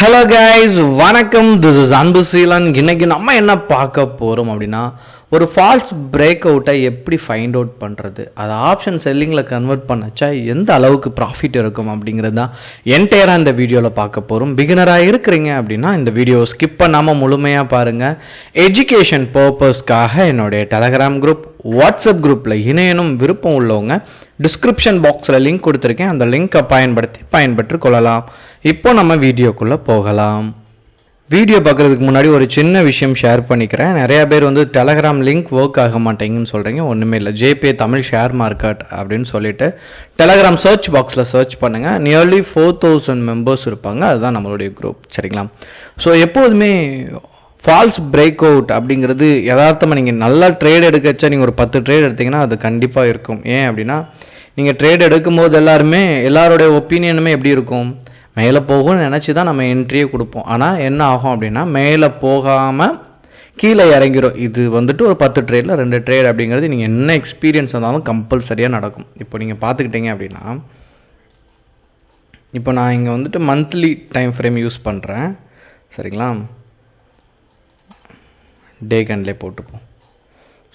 Hello guys, வணக்கம். This is அன்பு சீலன். இன்னைக்கு நம்ம என்ன பார்க்க போகிறோம் அப்படின்னா, ஒரு ஃபால்ஸ் பிரேக் அவுட்டை எப்படி ஃபைண்ட் அவுட் பண்ணுறது, அதை ஆப்ஷன் செல்லிங்கில் கன்வெர்ட் பண்ணச்சா எந்த அளவுக்கு ப்ராஃபிட் இருக்கும் அப்படிங்கிறது தான் என்டையராக இந்த வீடியோவில் பார்க்க போகிறோம். பிகினராக இருக்கிறீங்க அப்படின்னா இந்த வீடியோ ஸ்கிப் பண்ணாமல் முழுமையாக பாருங்கள். எஜுகேஷன் பர்பஸ்க்காக என்னுடைய டெலகிராம் குரூப், வாட்ஸ்அப் குரூப்பில் இணையனும் விருப்பம் உள்ளவங்க டிஸ்கிரிப்ஷன் பாக்ஸில் லிங்க் கொடுத்துருக்கேன். அந்த லிங்க்கை பயன்பெற்று கொள்ளலாம். இப்போ நம்ம வீடியோக்குள்ளே போகலாம். வீடியோ பார்க்குறதுக்கு முன்னாடி ஒரு சின்ன விஷயம் ஷேர் பண்ணிக்கிறேன். நிறையா பேர் டெலகிராம் லிங்க் ஒர்க் ஆக மாட்டேங்குன்னு சொல்கிறீங்க. ஒன்றுமே இல்லை, ஜேபே தமிழ் ஷேர் மார்க்கெட் அப்படின்னு சொல்லிட்டு டெலகிராம் சர்ச் பாக்ஸில் சர்ச் பண்ணுங்கள். நியர்லி 4000 மெம்பர்ஸ் இருப்பாங்க. அதுதான் நம்மளுடைய குரூப், சரிங்களா? ஸோ எப்போதுமே ஃபால்ஸ் பிரேக் அவுட் அப்படிங்கிறது யதார்த்தமாக நீங்கள் நல்லா ட்ரேட் எடுக்கச்சா நீங்கள் ஒரு 10 ட்ரேட் எடுத்திங்கன்னா அது கண்டிப்பாக இருக்கும். ஏன் அப்படின்னா, நீங்கள் ட்ரேட் எடுக்கும்போது எல்லாருடைய ஒப்பீனியனுமே எப்படி இருக்கும், மேலே போகும்னு நினச்சி தான் நம்ம என்ட்ரியே கொடுப்போம். ஆனால் என்ன ஆகும் அப்படின்னா, மேலே போகாமல் கீழே இறங்கிடும். இது ஒரு 10 ட்ரேடில் 2 ட்ரேட் அப்படிங்கிறது நீங்கள் என்ன எக்ஸ்பீரியன்ஸ் இருந்தாலும் கம்பல்சரியாக நடக்கும். இப்போ நீங்கள் பார்த்துக்கிட்டீங்க அப்படின்னா, இப்போ நான் இங்கே மந்த்லி டைம் ஃப்ரேம் யூஸ் பண்ணுறேன், சரிங்களா? டே கேண்டிலே போட்டுப்போம்.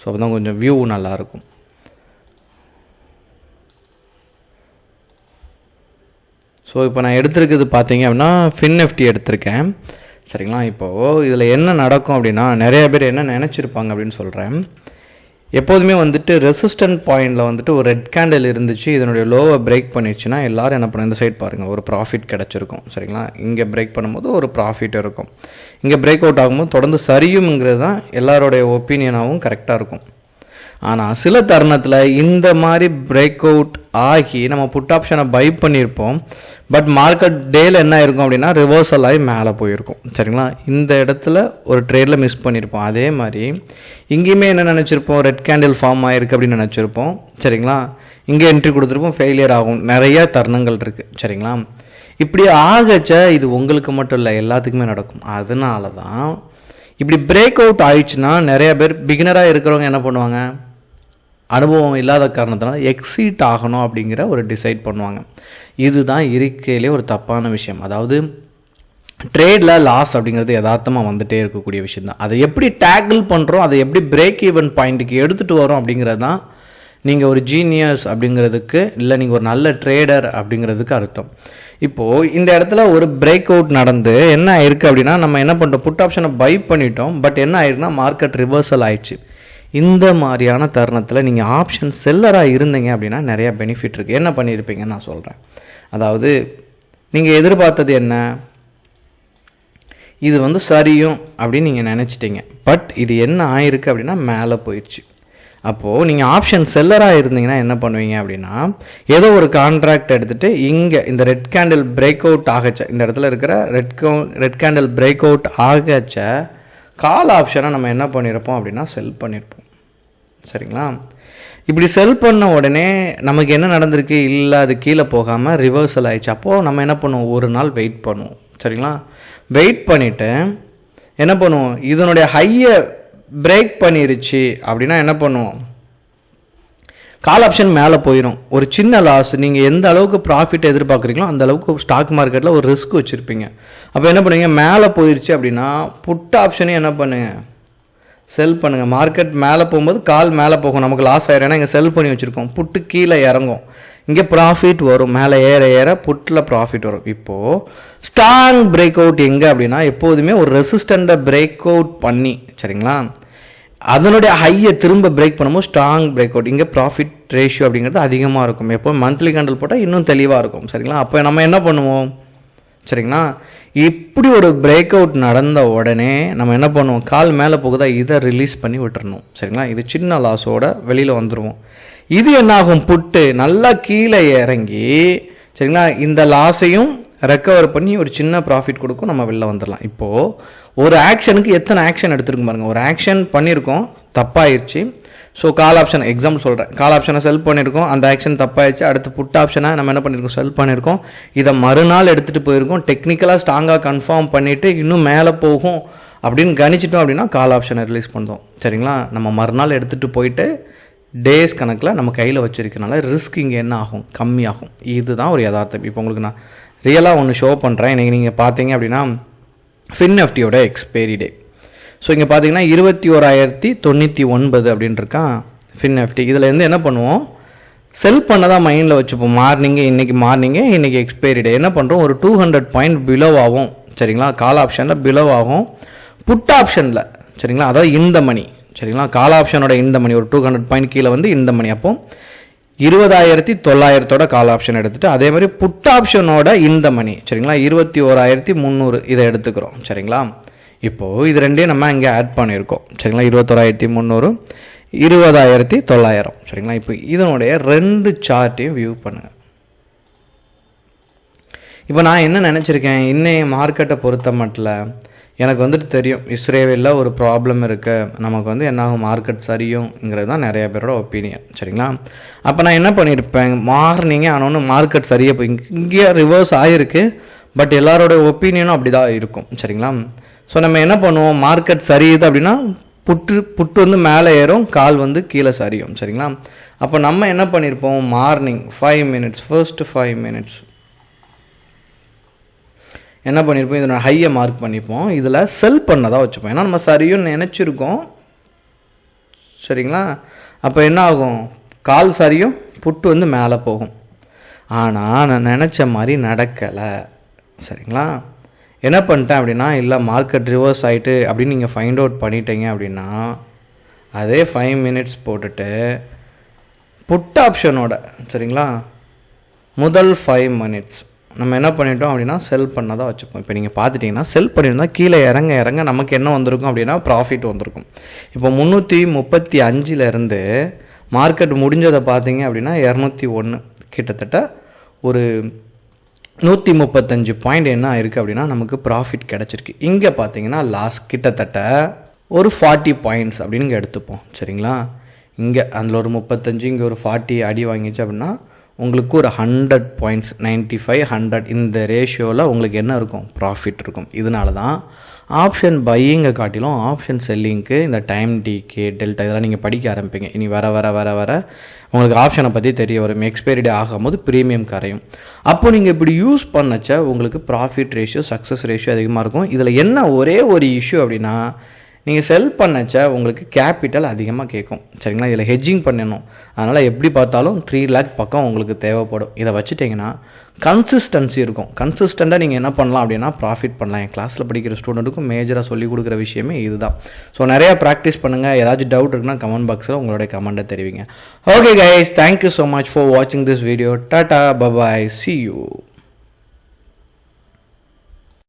ஸோ அப்போ தான் கொஞ்சம் வியூ நல்லாயிருக்கும். ஸோ இப்போ நான் எடுத்துருக்குது பார்த்தீங்க அப்படின்னா FinNifty எடுத்திருக்கேன், சரிங்களா? இப்போது இதில் என்ன நடக்கும் அப்படின்னா, நிறைய பேர் என்ன நினச்சிருப்பாங்க அப்படின்னு சொல்கிறேன். எப்போதுமே ரெசிஸ்டன்ட் பாயிண்டில் ஒரு ரெட் கேண்டில் இருந்துச்சு, இதனுடைய லோவை பிரேக் பண்ணிடுச்சுன்னா எல்லோரும் என்ன பண்ணும், இந்த சைட் பாருங்கள், ஒரு ப்ராஃபிட் கிடச்சிருக்கும், சரிங்களா? இங்கே பிரேக் பண்ணும்போது ஒரு ப்ராஃபிட் இருக்கும், இங்கே பிரேக் அவுட் ஆகும்போது தொடர்ந்து சரியுங்கிறது தான் எல்லாரோடைய ஒப்பீனியனாகவும் கரெக்டாக இருக்கும். ஆனால் சில தருணத்தில் இந்த மாதிரி பிரேக் அவுட் ஆகி நம்ம புட் ஆப்ஷனை பை பண்ணியிருப்போம். பட் மார்க்கெட் டேயில் என்ன இருக்கும் அப்படின்னா, ரிவர்சல் ஆகி மேலே போயிருக்கும், சரிங்களா? இந்த இடத்துல ஒரு ட்ரேடில் மிஸ் பண்ணியிருப்போம். அதே மாதிரி இங்கேயுமே என்ன நினச்சிருப்போம், ரெட் கேண்டில் ஃபார்ம் ஆகிருக்கு அப்படின்னு நினச்சிருப்போம், சரிங்களா? இங்கே என்ட்ரி கொடுத்துருப்போம், ஃபெயிலியர் ஆகும். நிறைய தருணங்கள் இருக்குது, சரிங்களா? இப்படி ஆகச்ச இது உங்களுக்கு மட்டும் இல்லை, எல்லாத்துக்குமே நடக்கும். அதனால தான் இப்படி பிரேக் அவுட் ஆயிடுச்சுன்னா நிறைய பேர் பிகினராக இருக்கிறவங்க என்ன பண்ணுவாங்க, அனுபவம் இல்லாத காரணத்தினால எக்ஸிட் ஆகணும் அப்படிங்கிற ஒரு டிசைட் பண்ணுவாங்க. இதுதான் இருக்கையிலே ஒரு தப்பான விஷயம். அதாவது ட்ரேடில் லாஸ் அப்படிங்கிறது யதார்த்தமாக வந்துகிட்டே இருக்கக்கூடிய விஷயம் தான். அதை எப்படி டேக்கிள் பண்ணுறோம், அதை எப்படி பிரேக் ஈவன் பாயிண்ட்டுக்கு எடுத்துகிட்டு வரோம் அப்படிங்கிறது தான் நீங்கள் ஒரு ஜீனியஸ் அப்படிங்கிறதுக்கு, இல்லை நீங்கள் ஒரு நல்ல ட்ரேடர் அப்படிங்கிறதுக்கு அர்த்தம். இப்போது இந்த இடத்துல ஒரு பிரேக் அவுட் நடந்து என்ன ஆயிருக்கு அப்படின்னா, நம்ம என்ன பண்ணுறோம், புட் ஆப்ஷனை பை பண்ணிட்டோம். பட் என்ன ஆயிருக்குன்னா, மார்க்கெட் ரிவர்சல் ஆயிடுச்சு. இந்த மாதிரியான தருணத்தில் நீங்கள் ஆப்ஷன் செல்லராக இருந்தீங்க அப்படின்னா நிறையா பெனிஃபிட் இருக்குது. என்ன பண்ணியிருப்பீங்கன்னு நான் சொல்கிறேன். அதாவது நீங்கள் எதிர்பார்த்தது என்ன, இது சரியும் அப்படின்னு நீங்கள் நினச்சிட்டிங்க. பட் இது என்ன ஆயிருக்கு அப்படின்னா, மேலே போயிடுச்சு. அப்போது நீங்கள் ஆப்ஷன் செல்லராக இருந்தீங்கன்னா என்ன பண்ணுவீங்க அப்படின்னா, ஏதோ ஒரு கான்ட்ராக்ட் எடுத்துகிட்டு இங்கே இந்த ரெட் கேண்டில் பிரேக் அவுட் ஆகச்ச, இந்த இடத்துல இருக்கிற ரெட் கேண்டில் பிரேக் அவுட் ஆகச்ச கால் ஆப்ஷனை நம்ம என்ன பண்ணியிருப்போம் அப்படின்னா, செல் பண்ணியிருப்போம், சரிங்களா? இப்படி செல் பண்ண உடனே நமக்கு என்ன நடந்திருக்கு, இல்லை அது கீழே போகாமல் ரிவர்சல் ஆயிடுச்சு. அப்போது நம்ம என்ன பண்ணுவோம், ஒரு நாள் வெயிட் பண்ணுவோம், சரிங்களா? வெயிட் பண்ணிவிட்டு என்ன பண்ணுவோம், இதனுடைய ஹையை பிரேக் பண்ணிருச்சு அப்படின்னா என்ன பண்ணுவோம், கால் ஆப்ஷன் மேலே போயிடும். ஒரு சின்ன லாஸ், நீங்கள் எந்த அளவுக்கு ப்ராஃபிட் எதிர்பார்க்குறீங்களோ அந்த அளவுக்கு ஸ்டாக் மார்க்கெட்டில் ஒரு ரிஸ்க் வச்சுருப்பீங்க. அப்போ என்ன பண்ணுவீங்க, மேலே போயிடுச்சு அப்படின்னா புட் ஆப்ஷனையும் என்ன பண்ணுங்கள், செல் பண்ணுங்கள். மார்க்கெட் மேலே போகும்போது கால் மேலே போகும், நமக்கு லாஸ் ஆயிரும். ஏன்னா இங்கே செல் பண்ணி வச்சுருக்கோம். புட்டு கீழே இறங்கும், இங்கே ப்ராஃபிட் வரும். மேலே ஏற ஏற புட்டில் ப்ராஃபிட் வரும். இப்போது ஸ்ட்ராங் பிரேக் அவுட் எங்கே அப்படின்னா, எப்போதுமே ஒரு ரெசிஸ்டண்ட்டை பிரேக் அவுட் பண்ணி, சரிங்களா, அதனுடைய ஹையை திரும்ப பிரேக் பண்ணும்போது ஸ்ட்ராங் பிரேக் அவுட், இங்கே ப்ராஃபிட் ரேஷியோ அப்படிங்கிறது அதிகமாக இருக்கும். எப்போ மந்த்லி கேண்டில் போட்டால் இன்னும் தெளிவாக இருக்கும், சரிங்களா? அப்போ நம்ம என்ன பண்ணுவோம், சரிங்களா, இப்படி ஒரு பிரேக் அவுட் நடந்த உடனே நம்ம என்ன பண்ணுவோம், கால் மேலே போகுதா இதை ரிலீஸ் பண்ணி விட்டுறணும், சரிங்களா? இது சின்ன லாஸோட வெளியில் வந்துடுவோம். இது என்னாகும், புட்டு நல்லா கீழே இறங்கி, சரிங்களா, இந்த லாஸையும் ரெக்கவர் பண்ணி ஒரு சின்ன ப்ராஃபிட் கொடுக்கும், நம்ம வெளில வந்துடலாம். இப்போது ஒரு ஆக்ஷனுக்கு எத்தனை ஆக்ஷன் எடுத்துருக்கு பாருங்கள். ஒரு ஆக்ஷன் பண்ணியிருக்கோம், தப்பாயிருச்சு. ஸோ கால் ஆப்ஷன் எக்ஸாம்பிள் சொல்கிறேன், கால் ஆப்ஷனை செல் பண்ணியிருக்கோம், அந்த ஆக்ஷன் தப்பாயிடுச்சு. அடுத்து புட் ஆப்ஷனை நம்ம என்ன பண்ணியிருக்கோம், செல் பண்ணியிருக்கோம். இதை மறுநாள் எடுத்துகிட்டு போயிருக்கோம், டெக்னிக்கலாக ஸ்ட்ராங்காக கன்ஃபார்ம் பண்ணிவிட்டு இன்னும் மேலே போகும் அப்படின்னு கணிச்சிட்டோம் அப்படின்னா கால் ஆப்ஷனை ரிலீஸ் பண்ணுறோம், சரிங்களா? நம்ம மறுநாள் எடுத்துகிட்டு போயிட்டு டேஸ் கணக்கில் நம்ம கையில் வச்சுருக்கனால ரிஸ்க் இங்கே என்ன ஆகும், கம்மியாகும். இதுதான் ஒரு யதார்த்தம். இப்போ உங்களுக்கு நான் ரியலாக ஒன்று ஷோ பண்ணுறேன். இன்றைக்கி நீங்கள் பார்த்தீங்க அப்படின்னா FinNiftyயோட எக்ஸ்பைரி டே. ஸோ இங்கே பார்த்தீங்கன்னா 21,099 அப்படின்னு இருக்கான் FinNifty. இதில் இருந்து என்ன பண்ணுவோம், செல் பண்ண தான் மைண்டில் வச்சுப்போம். இன்றைக்கி எக்ஸ்பைரி டே என்ன பண்ணுறோம், ஒரு 200 பாயிண்ட் பிலோ ஆகும் சரிங்களா. கால் ஆப்ஷனில் பிலோ ஆகும், புட் ஆப்ஷனில் சரிங்களா, அதாவது இந்த மணி சரிங்களா. கால் ஆப்ஷனோட இந்த மணி ஒரு 200 பாயிண்ட் கீழே வந்து இந்த மணி. அப்போ 20,900 கால் ஆப்ஷன் எடுத்துகிட்டு அதே மாதிரி புட் ஆப்ஷனோட இந்த மணி சரிங்களா 21,300 இதை எடுத்துக்கிறோம் சரிங்களா. இப்போது இது ரெண்டையும் நம்ம இங்கே ஆட் பண்ணியிருக்கோம் சரிங்களா. 21,300 20,900 சரிங்களா. இப்போ இதனுடைய 2 சார்ட்டையும் வியூ பண்ணுங்கள். இப்போ நான் என்ன நினச்சிருக்கேன், இன்னைய மார்க்கெட்டை பொறுத்த மட்டும் எனக்கு வந்துட்டு தெரியும் இஸ்ரேலில் ஒரு ப்ராப்ளம் இருக்குது, நமக்கு வந்து என்னாகும் மார்க்கெட் சரியுங்கிறது தான் நிறைய பேரோட ஒப்பீனியன் சரிங்களா. அப்போ நான் என்ன பண்ணியிருப்பேன், மார்னிங்கே ஆனோன்னு மார்க்கெட் சரியாக போய் இங்கேயே ரிவர்ஸ் ஆகிருக்கு, பட் எல்லாரோட ஒப்பீனியனும் அப்படி தான் இருக்கும் சரிங்களா. ஸோ நம்ம என்ன பண்ணுவோம், மார்க்கெட் சரியுது அப்படின்னா புட்டு வந்து மேலே ஏறும், கால் வந்து கீழே சரியும் சரிங்களா. அப்போ நம்ம என்ன பண்ணியிருப்போம், மார்னிங் 5 minutes ஃபர்ஸ்ட்டு 5 minutes என்ன பண்ணியிருப்போம், இதோட ஹையை மார்க் பண்ணிப்போம், இதில் செல் பண்ணதாக வச்சுப்போம். ஏன்னா நம்ம சரியும் நினச்சிருக்கோம் சரிங்களா. அப்போ என்ன ஆகும், கால் சரியும் புட்டு வந்து மேலே போகும். ஆனால் நான் நினச்ச மாதிரி நடக்கலை சரிங்களா. என்ன பண்ணிட்டேன் அப்படின்னா, இல்லை மார்க்கெட் ரிவர்ஸ் ஆகிட்டு அப்படின்னு நீங்கள் ஃபைண்ட் அவுட் பண்ணிட்டீங்க அப்படின்னா அதே 5 minutes போட்டுட்டு புட் ஆப்ஷனோட சரிங்களா முதல் 5 minutes நம்ம என்ன பண்ணிட்டோம் அப்படின்னா செல் பண்ணதாக வச்சுப்போம். இப்போ நீங்கள் பார்த்துட்டிங்கன்னா செல் பண்ணியிருந்தால் கீழே இறங்க நமக்கு என்ன வந்திருக்கும் அப்படின்னா ப்ராஃபிட் வந்திருக்கும். இப்போ 335 மார்க்கெட் முடிஞ்சதை பார்த்தீங்க அப்படின்னா 201 கிட்டத்தட்ட ஒரு 135 பாயிண்ட் என்ன ஆயிருக்கு அப்படின்னா நமக்கு ப்ராஃபிட் கிடச்சிருக்கு. இங்கே பார்த்தீங்கன்னா லாஸ் கிட்டத்தட்ட ஒரு 40 பாயிண்ட்ஸ் அப்படின்னு இங்கே எடுத்துப்போம் சரிங்களா. இங்கே அதில் ஒரு 35 இங்கே ஒரு 40 அடி வாங்கிச்சு அப்படின்னா உங்களுக்கு ஒரு 100 பாயிண்ட்ஸ் 95 100 இந்த ரேஷியோவில் உங்களுக்கு என்ன இருக்கும், ப்ராஃபிட் இருக்கும். இதனால தான் ஆப்ஷன் பையிங்கை காட்டிலும் ஆப்ஷன் செல்லிங்க்கு இந்த டைம் டிகே டெல்டா இதெல்லாம் நீங்கள் படிக்க ஆரம்பிப்பீங்க. இனி வர உங்களுக்கு ஆப்ஷனை பற்றி தெரிய வரும். எக்ஸ்பைரி டே ஆகும்போது ப்ரீமியம் கரையும். அப்போ நீங்கள் இப்படி யூஸ் பண்ணச்ச உங்களுக்கு ப்ராஃபிட் ரேஷியோ சக்ஸஸ் ரேஷியோ அதிகமாக இருக்கும். இதில் என்ன ஒரே ஒரு இஷ்யூ அப்படின்னா, நீங்கள் செல் பண்ணச்ச உங்களுக்கு கேபிட்டல் அதிகமாக கேட்கும் சரிங்களா. இதில் ஹெட்ஜிங் பண்ணணும், அதனால் எப்படி பார்த்தாலும் 3 lakh பக்கம் உங்களுக்கு தேவைப்படும். இதை வச்சுட்டிங்கன்னா கன்சிஸ்டன்சி இருக்கும். கன்சிஸ்டண்ட்டாக நீங்கள் என்ன பண்ணலாம் அப்படின்னா ப்ராஃபிட் பண்ணலாம். என் கிளாஸில் படிக்கிற ஸ்டூடெண்ட்டுக்கும் மேஜராக சொல்லிக் கொடுக்குற விஷயமே இதுதான். ஸோ நிறையா ப்ராக்டிஸ் பண்ணுங்கள். ஏதாச்சும் டவுட் இருக்குன்னா கமெண்ட் பாக்ஸில் உங்களுடைய கமெண்ட்டை தெரிவிங்க. Okay guys, thank you so much for வாட்சிங் this video. Tata bye bye, see you.